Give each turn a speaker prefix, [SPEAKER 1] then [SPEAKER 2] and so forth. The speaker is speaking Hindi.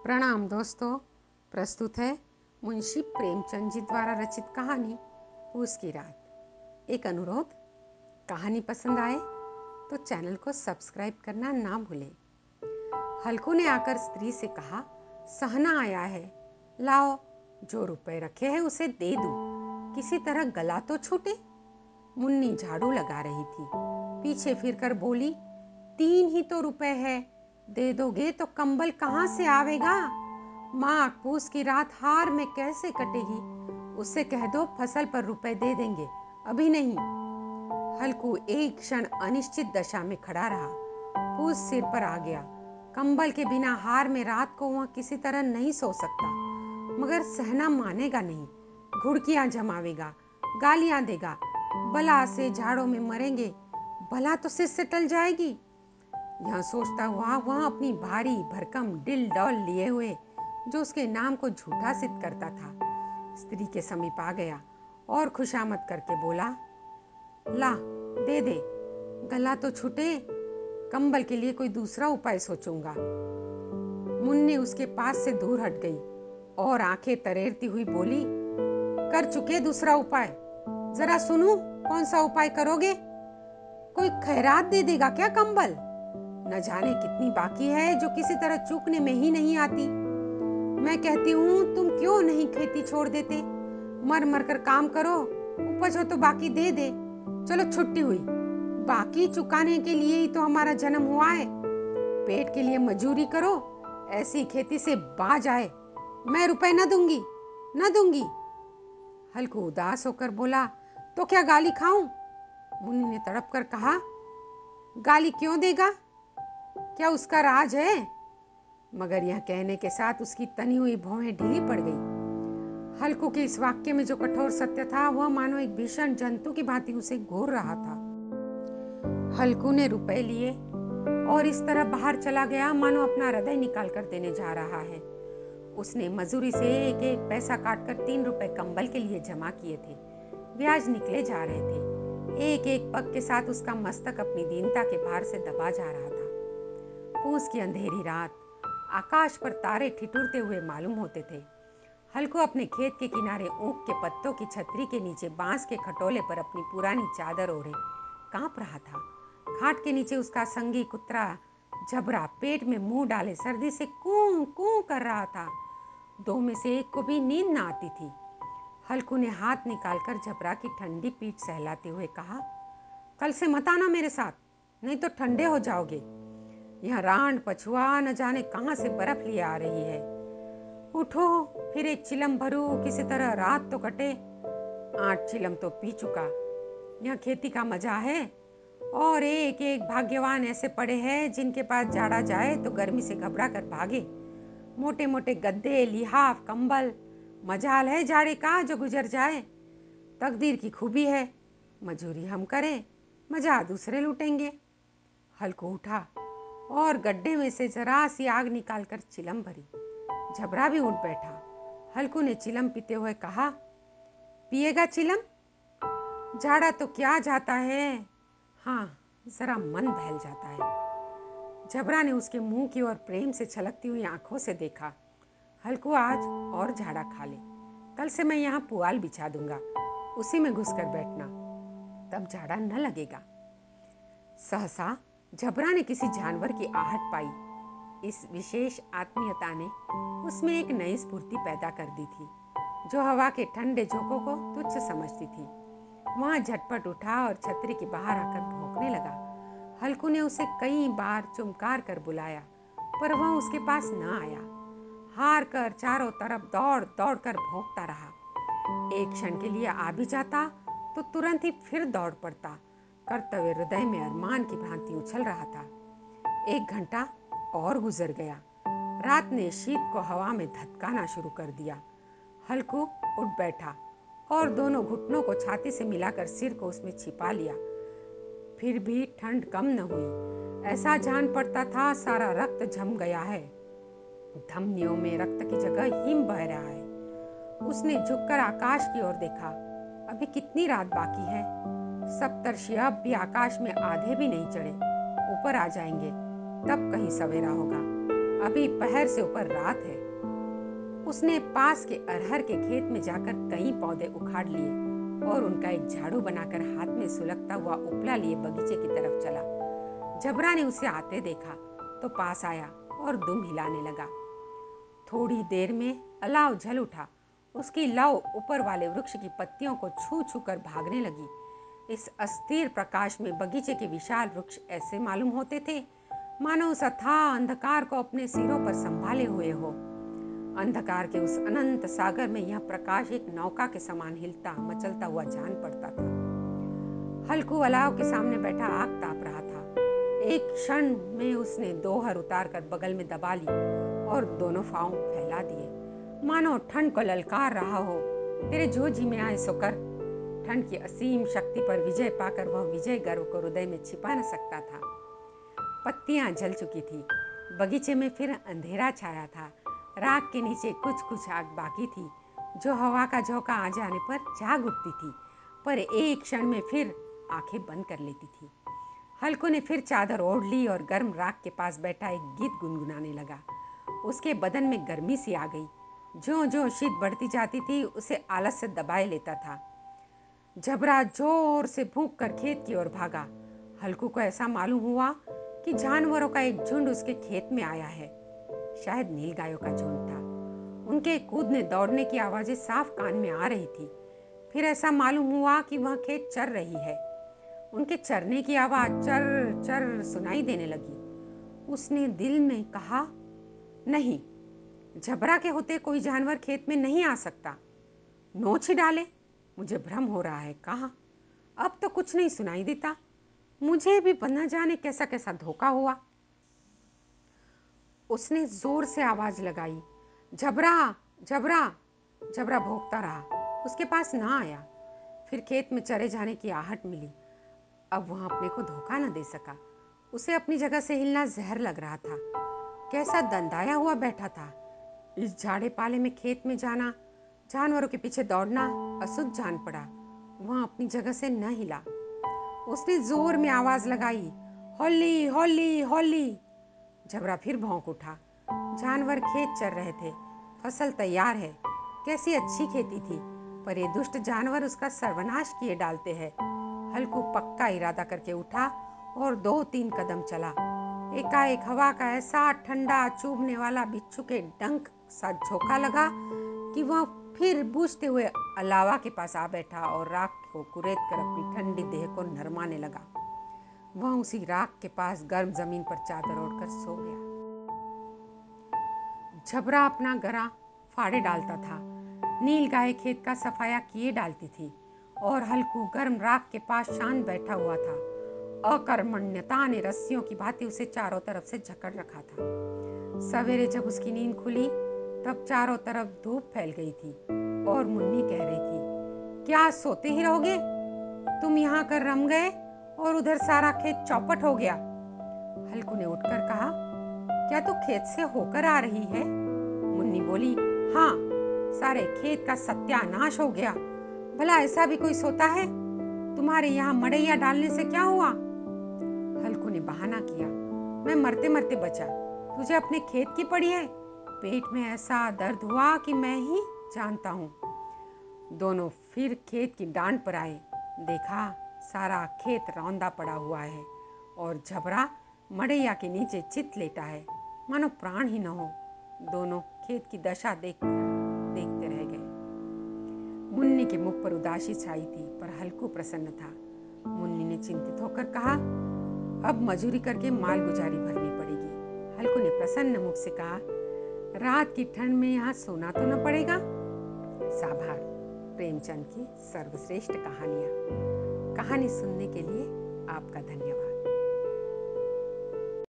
[SPEAKER 1] प्रणाम दोस्तों। प्रस्तुत है मुंशी प्रेमचंद जी द्वारा रचित कहानी पूस की रात। एक अनुरोध, कहानी पसंद आए तो चैनल को सब्सक्राइब करना ना भूलें। हल्कू ने आकर स्त्री से कहा, सहना आया है, लाओ, जो रुपए रखे हैं उसे दे दूं, किसी तरह गला तो छूटे। मुन्नी झाड़ू लगा रही थी, पीछे फिरकर बोली, 3 ही तो रुपए है, दे दोगे तो कंबल कहाँ से आवेगा? माँ पूस की रात हार में कैसे कटेगी? उससे कह दो फसल पर रुपए दे देंगे, अभी नहीं। हल्कू एक क्षण अनिश्चित दशा में खड़ा रहा। पूस सिर पर आ गया। कंबल के बिना हार में रात को वह किसी तरह नहीं सो सकता, मगर सहना मानेगा नहीं। घुड़कियां जमावेगा, गालियां देगा, बला से झाड़ों में मरेंगे, भला तो सिर से टल जाएगी। यह सोचता हुआ वह अपनी भारी भरकम डिल डॉल लिए हुए, जो उसके नाम को झूठा सिद्ध करता था, स्त्री के समीप आ गया और खुशामद करके बोला, ला, दे दे, गला तो छूटे, कंबल के लिए कोई दूसरा उपाय सोचूंगा। मुन्नी उसके पास से दूर हट गई और आंखें तरेरती हुई बोली, कर चुके दूसरा उपाय, जरा सुनूं कौन सा उपाय करोगे? कोई खैरात दे देगा क्या कंबल? न जाने कितनी बाकी है जो किसी तरह चूकने में ही नहीं आती। मैं कहती हूँ तुम क्यों नहीं खेती छोड़ देते, मर मर कर काम करो, उपज हो तो बाकी दे दे। चलो छुट्टी हुई, बाकी चुकाने के लिए ही तो हमारा जन्म हुआ है। पेट के लिए मजूरी करो, ऐसी खेती से बाज आए। मैं रुपए न दूंगी, न दूंगी। हल्कू उदास होकर बोला, तो क्या गाली खाऊं? मुन्नी ने तड़प कर कहा, गाली क्यों देगा? क्या उसका राज है? मगर यह कहने के साथ उसकी तनी हुई भौहें ढीली पड़ गई। हल्कू के इस वाक्य में जो कठोर सत्य था, वह मानो एक भीषण जंतु की भांति उसे घूर रहा था। हल्कू ने रुपए लिए और इस तरह बाहर चला गया मानो अपना हृदय निकाल कर देने जा रहा है। उसने मजूरी से एक एक पैसा काटकर 3 रुपए कंबल के लिए जमा किए थे। ब्याज निकले जा रहे थे। एक एक पग के साथ उसका मस्तक अपनी दीनता के भार से दबा जा रहा था। पूस की अंधेरी रात, आकाश पर तारे ठिठुरते हुए मालूम होते थे। हल्कू अपने खेत के किनारे ऊख के पत्तों की छतरी के नीचे बांस के खटोले पर अपनी पुरानी चादर ओढ़े कांप रहा था। खाट के नीचे उसका संगी कुत्ता जबरा पेट में मुंह डाले सर्दी से कूं कूं कर रहा था। 2 में से एक को भी नींद न आती थी। हल्कू ने हाथ निकालकर जबरा की ठंडी पीठ सहलाते हुए कहा, कल से मत आना मेरे साथ, नहीं तो ठंडे हो जाओगे। यह रांड पछुआ न जाने कहां से बर्फ लिए आ रही है। उठो, फिर एक चिलम भरू, किसी तरह रात तो कटे। 8 चिलम तो पी चुका। यह खेती का मजा है। और एक एक भाग्यवान ऐसे पड़े हैं जिनके पास जाड़ा जाए तो गर्मी से घबरा कर भागे। मोटे मोटे गद्दे, लिहाफ, कंबल, मजाल है जाड़े का जो गुजर जाए। तकदीर की खूबी है, मजूरी हम करें, मजा दूसरे लूटेंगे। हल्कू उठा और गड्ढे में से जरा सी आग निकालकर चिलम भरी। झबरा भी उठ बैठा। हल्कू ने चिलम पीते हुए कहा, पिएगा चिलम? झाड़ा तो क्या जाता है, हाँ जरा मन बहल जाता है। झबरा ने उसके मुंह की ओर प्रेम से छलकती हुई आंखों से देखा। हल्कू आज और झाड़ा खा ले, कल से मैं यहाँ पुआल बिछा दूंगा, उसी में घुस कर बैठना, तब झाड़ा न लगेगा। सहसा झबरा ने किसी जानवर की आहट पाई। इस विशेष आत्मीयता ने उसमें एक नई स्फूर्ति पैदा कर दी थी, जो हवा के ठंडे झोंकों को तुच्छ समझती थी। वह झटपट उठा और छतरी के बाहर आकर भौंकने लगा। हल्कू ने उसे कई बार चुमकार कर बुलाया, पर वह उसके पास न आया। हार कर चारों तरफ दौड़ दौड़ कर भौंकता रहा। एक क्षण के लिए आ भी जाता तो तुरंत ही फिर दौड़ पड़ता। कर्तव्य हृदय में अरमान की भांति उछल रहा था। 1 घंटा और गुजर गया। रात ने शीत को हवा में धधकाना शुरू कर दिया। हल्कू उठ बैठा और दोनों घुटनों को छाती से मिलाकर सिर को उसमें छिपा लिया। फिर भी ठंड कम न हुई। ऐसा जान पड़ता था सारा रक्त जम गया है। धमनियों में रक्त की जगह हिम बह रहा है। उसने झुककर आकाश की ओर देखा। अभी कितनी रात बाकी है? सप्तर्षि अब भी आकाश में आधे भी नहीं चढ़े, ऊपर आ जाएंगे, तब कहीं सवेरा होगा। अभी पहर से ऊपर रात है। उसने पास के अरहर के खेत में जाकर कई पौधे उखाड़ लिए और उनका एक झाड़ू बनाकर हाथ में सुलगता हुआ उपला लिए बगीचे की तरफ चला। जबरा ने उसे आते देखा तो पास आया और दुम हिलाने लगा। थोड़ी देर में अलाव जल उठा। उसकी लौ ऊपर वाले वृक्ष की पत्तियों को छू छू कर भागने लगी। इस अस्थिर प्रकाश में बगीचे के विशाल वृक्ष ऐसे मालूम होते थे मानो उस अथाह अंधकार को अपने सिरों पर संभाले हुए हो। अंधकार के उस अनंत सागर में यह प्रकाश एक नौका के समान हिलता मचलता हुआ जान पड़ता था। हल्कू अलाव के सामने बैठा आग ताप रहा था। एक क्षण में उसने दोहर उतार कर बगल में दबा ली और दोनों पांव फैला दिए मानो ठंड को ललकार रहा हो, तेरे जो जी में आए सो कर। ठंड की असीम शक्ति पर विजय पाकर वह विजय गर्व को हृदय में छिपा न सकता था। पत्तियां जल चुकी थी। बगीचे में फिर अंधेरा छाया था। राख के नीचे कुछ कुछ आग बाकी थी जो हवा का झोंका आ जाने पर जाग उठती थी, पर एक क्षण में फिर आंखें बंद कर लेती थी। हल्कू ने फिर चादर ओढ़ ली और गर्म राख के पास बैठा एक गीत गुनगुनाने लगा। उसके बदन में गर्मी सी आ गई। ज्यों ज्यों शीत बढ़ती जाती थी उसे आलस से दबाए लेता था। जबरा जोर से भूख कर खेत की ओर भागा। हल्कू को ऐसा मालूम हुआ कि जानवरों का एक झुंड उसके खेत में आया है। शायद नील गायों का झुंड था। उनके कूदने दौड़ने की आवाजें साफ कान में आ रही थी। फिर ऐसा मालूम हुआ कि वह खेत चर रही है। उनके चरने की आवाज चर चर सुनाई देने लगी। उसने दिल में कहा, नहीं, जबरा के होते कोई जानवर खेत में नहीं आ सकता। नोच ही डाले, मुझे भ्रम हो रहा है। कहाँ, अब तो कुछ नहीं सुनाई देता। मुझे भी न जाने कैसा कैसा धोखा हुआ। उसने जोर से आवाज लगाई, जबरा जबरा। जबरा भौंकता रहा, उसके पास ना आया। फिर खेत में चरे जाने की आहट मिली। अब वह अपने को धोखा न दे सका। उसे अपनी जगह से हिलना जहर लग रहा था। कैसा दंदाया हुआ बैठा था। इस झाड़े पाले में खेत में जाना, जानवरों के पीछे दौड़ना अशुद्ध जान पड़ा। वह अपनी जगह से न हिला। उसने जोर में आवाज लगाई, होली होली होली। जबरा फिर भौंक उठा। जानवर खेत चर रहे थे। फसल तैयार है। कैसी अच्छी खेती थी, पर ये दुष्ट जानवर उसका सर्वनाश किए डालते हैं। हल्कू पक्का इरादा करके उठा और 2-3 कदम चला। एकाएक हवा का ऐसा ठंडा चुभने वाला बिच्छू के डंक सा झोंका लगा कि वह फिर बूझते हुए अलावा के पास आ बैठा और राख को कुरेद कर अपनी ठंडी देह को नरमाने लगा। वह उसी राख के पास गर्म जमीन पर चादर ओढ़कर सो गया। जबरा अपना गरा फाड़े डालता था। नील गाय खेत का सफाया किए डालती थी और हल्कू गर्म राख के पास शांत बैठा हुआ था। अकर्मण्यता ने रस्सियों की भांति उसे चारों तरफ से जकड़ रखा था। सवेरे जब उसकी नींद खुली तब चारों तरफ धूप फैल गई थी और मुन्नी कह रही थी, क्या सोते ही रहोगे? तुम यहाँ कर रम गए और उधर सारा खेत चौपट हो गया। हल्कू ने उठकर कहा, क्या तू खेत से होकर आ रही है? मुन्नी बोली, हाँ, सारे खेत का सत्यानाश हो गया। भला ऐसा भी कोई सोता है? तुम्हारे यहाँ मड़ैया डालने से क्या हुआ? हल्कू ने बहाना किया, मैं मरते मरते बचा। तुझे अपने खेत की पड़ी है। पेट में ऐसा दर्द हुआ कि मैं ही जानता हूँ। दोनों फिर खेत की डांड पर आए। देखा, सारा खेत रौंदा पड़ा हुआ है और जबरा मड़ैया के नीचे चित लेटा है, मानो प्राण ही न हो। दोनों खेत की दशा देखते रह गए। मुन्नी के मुख पर उदासी छाई थी, पर हल्कू प्रसन्न था। मुन्नी ने चिंतित होकर कहा, अब मजूरी करके माल गुजारी भरनी पड़ेगी। हल्कू ने प्रसन्न मुख से कहा, रात की ठंड में यहाँ सोना तो न पड़ेगा। साभार प्रेमचंद की सर्वश्रेष्ठ कहानियाँ। कहानी सुनने के लिए आपका धन्यवाद।